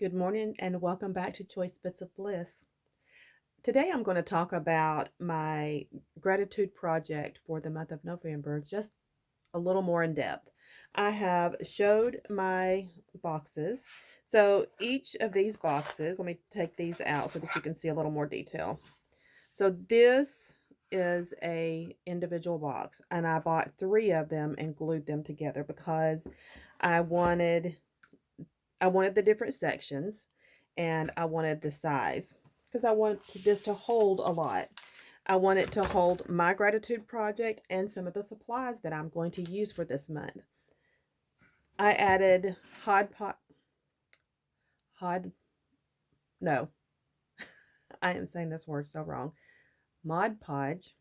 Good morning and welcome back to Choice Bits of Bliss. Today I'm going to talk about my gratitude project for the month of November, just a little more in depth. I have showed my boxes. So each of these boxes, let me take these out so that you can see a little more detail. So this is a individual box and I bought 3 of them and glued them together because I wanted I wanted the different sections and I wanted the size because I wanted this to hold a lot. I want it to hold my gratitude project and some of the supplies that I'm going to use for this month. I added hod, no, I am saying this word so wrong, Mod Podge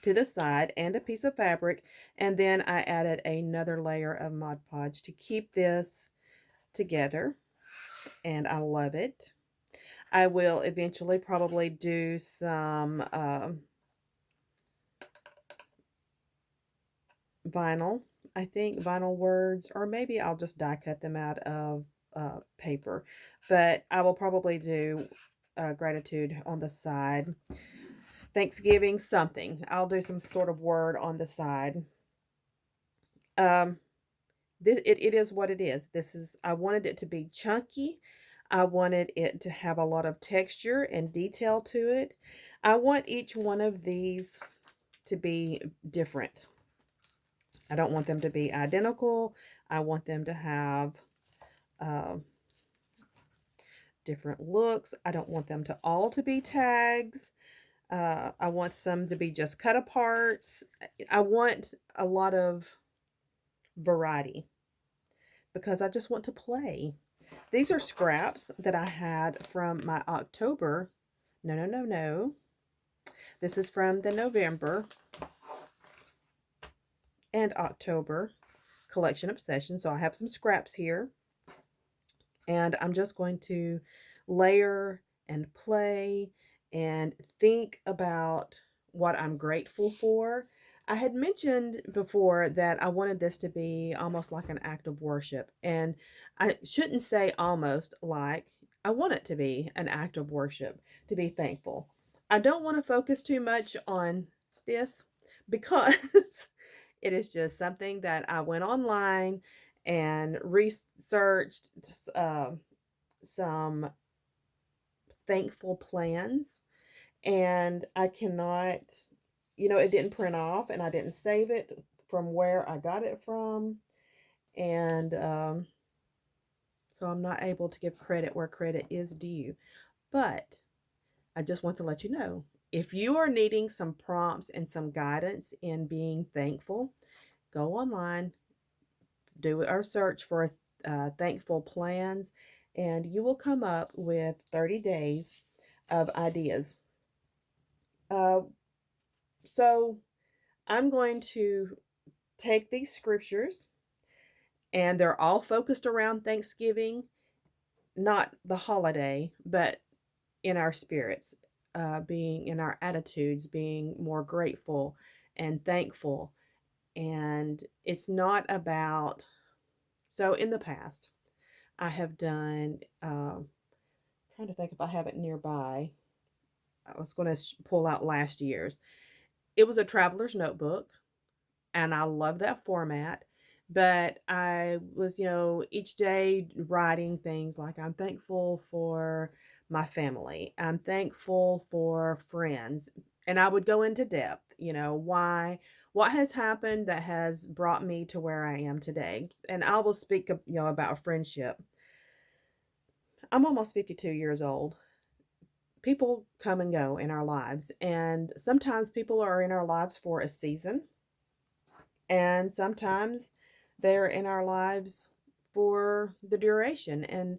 to the side and a piece of fabric. And then I added another layer of Mod Podge to keep this together. And I love it. I will eventually probably do some vinyl. I think vinyl words, or maybe I'll just die cut them out of paper. But I will probably do gratitude on the side. Thanksgiving, something. I'll do some sort of word on the side. Um, it is what it is. I wanted it to be chunky. I wanted it to have a lot of texture and detail to it. I want each one of these to be different. I don't want them to be identical. I want them to have uh, different looks. I don't want them to all to be tags. I want some to be just cut aparts. I want a lot of variety because I just want to play. These are scraps that I had from my October. No, no, no, no. This is from the November and October collection obsession. So I have some scraps here. And I'm just going to layer and play and think about what I'm grateful for. I had mentioned before that I wanted this to be almost like an act of worship. And I shouldn't say almost like, I want it to be an act of worship, to be thankful. I don't want to focus too much on this because it is just something that I went online and researched some thankful plans, and I cannot, it didn't print off and I didn't save it from where I got it from. And so I'm not able to give credit where credit is due. But I just want to let you know, if you are needing some prompts and some guidance in being thankful, go online, do our search for thankful plans, and you will come up with 30 days of ideas. Uh, so I'm going to take these scriptures, and they're all focused around Thanksgiving, not the holiday, but in our spirits, being in our attitudes, being more grateful and thankful. And it's not about, so in the past, I have done, trying to think if I have it nearby. I was going to pull out last year's. It was a traveler's notebook, and I love that format. But I was, each day writing things like, I'm thankful for my family, I'm thankful for friends. And I would go into depth, what has happened that has brought me to where I am today. And I will speak, about friendship. I'm almost 52 years old. People come and go in our lives, and sometimes people are in our lives for a season, and sometimes they're in our lives for the duration. And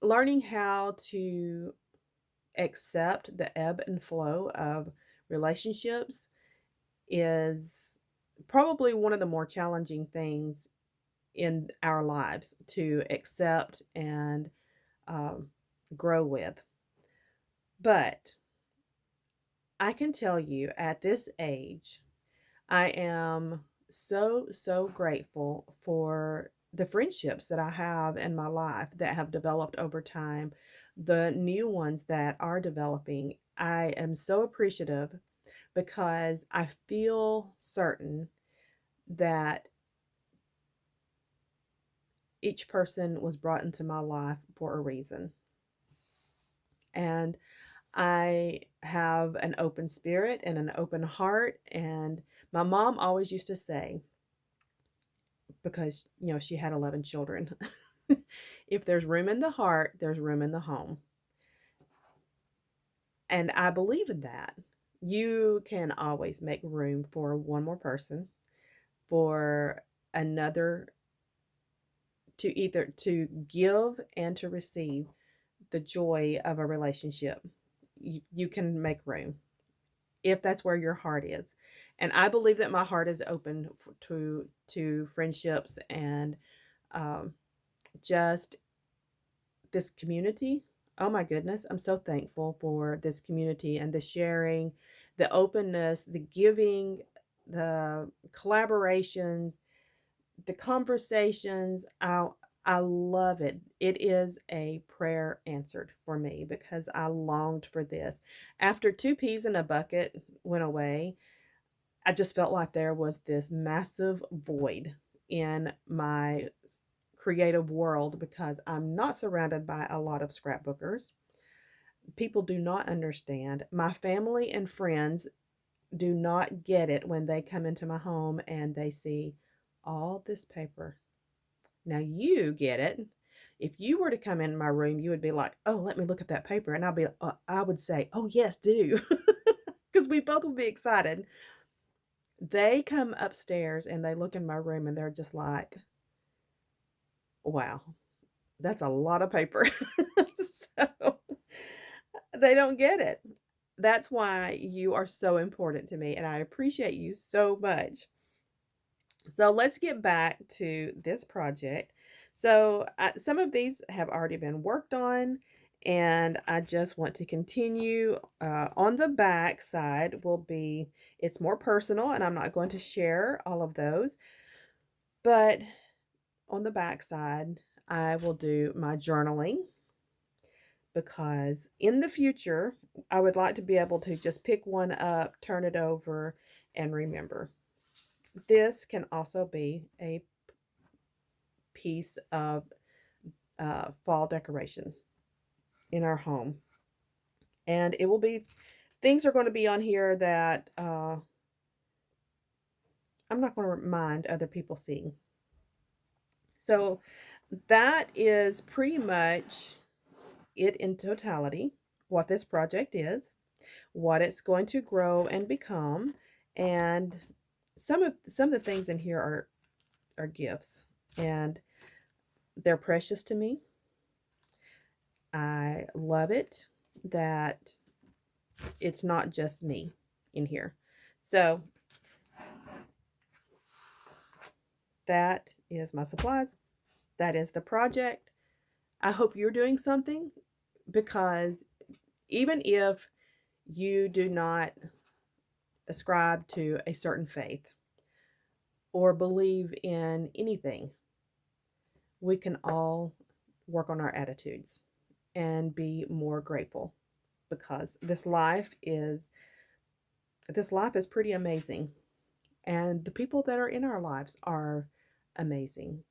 learning how to accept the ebb and flow of relationships is probably one of the more challenging things in our lives to accept and um, grow with. But I can tell you at this age, I am so, so grateful for the friendships that I have in my life that have developed over time, the new ones that are developing, I am so appreciative because I feel certain that each person was brought into my life for a reason. And I have an open spirit and an open heart. And my mom always used to say, because, she had 11 children, if there's room in the heart, there's room in the home. And I believe in that. You can always make room for one more person, for another, to either to give and to receive the joy of a relationship. You can make room if that's where your heart is. And I believe that my heart is open to friendships and um, just this community. Oh my goodness, I'm so thankful for this community and the sharing, the openness, the giving, the collaborations, the conversations. I love it. It is a prayer answered for me because I longed for this. After two peas in a bucket went away, I just felt like there was this massive void in my creative world because I'm not surrounded by a lot of scrapbookers. People do not understand. My family and friends do not get it when they come into my home and they see all this paper. Now you get it. If you were to come in my room, you would be like, "Oh, let me look at that paper," and I would say, "Oh yes, do," because we both would be excited. They come upstairs and they look in my room and they're just like, "Wow, that's a lot of paper." So they don't get it. That's why you are so important to me, and I appreciate you so much. So let's get back to this project. So some of these have already been worked on, and I just want to continue. On the back side will be, it's more personal, and I'm not going to share all of those, but on the back side, I will do my journaling because in the future, I would like to be able to just pick one up, turn it over, and remember. This can also be a piece of fall decoration in our home. And it will be, things are going to be on here that I'm not going to mind other people seeing. So that is pretty much it in totality, what this project is, what it's going to grow and become, and some of the things in here are gifts, and they're precious to me. I love it that it's not just me in here. So that is my supplies. That is the project. I hope you're doing something, because even if you do not ascribe to a certain faith or believe in anything, we can all work on our attitudes and be more grateful, because this life is pretty amazing, and the people that are in our lives are amazing.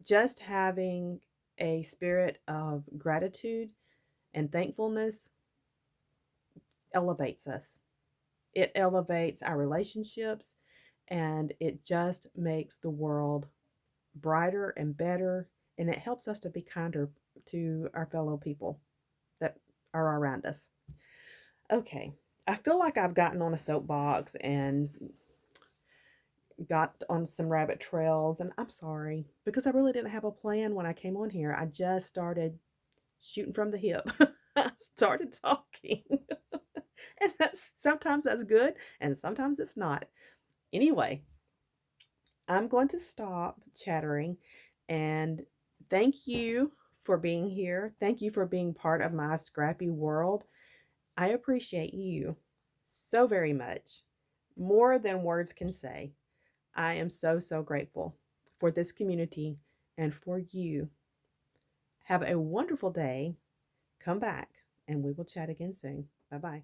Just having a spirit of gratitude and thankfulness elevates us. It elevates our relationships, and it just makes the world brighter and better, and it helps us to be kinder to our fellow people that are around us. Okay, I feel like I've gotten on a soapbox and got on some rabbit trails, and I'm sorry because I really didn't have a plan when I came on here. I just started shooting from the hip. I started talking. And sometimes that's good and sometimes it's not. Anyway, I'm going to stop chattering and thank you for being here. Thank you for being part of my scrappy world. I appreciate you so very much, more than words can say. I am so, so grateful for this community and for you. Have a wonderful day. Come back and we will chat again soon. Bye bye.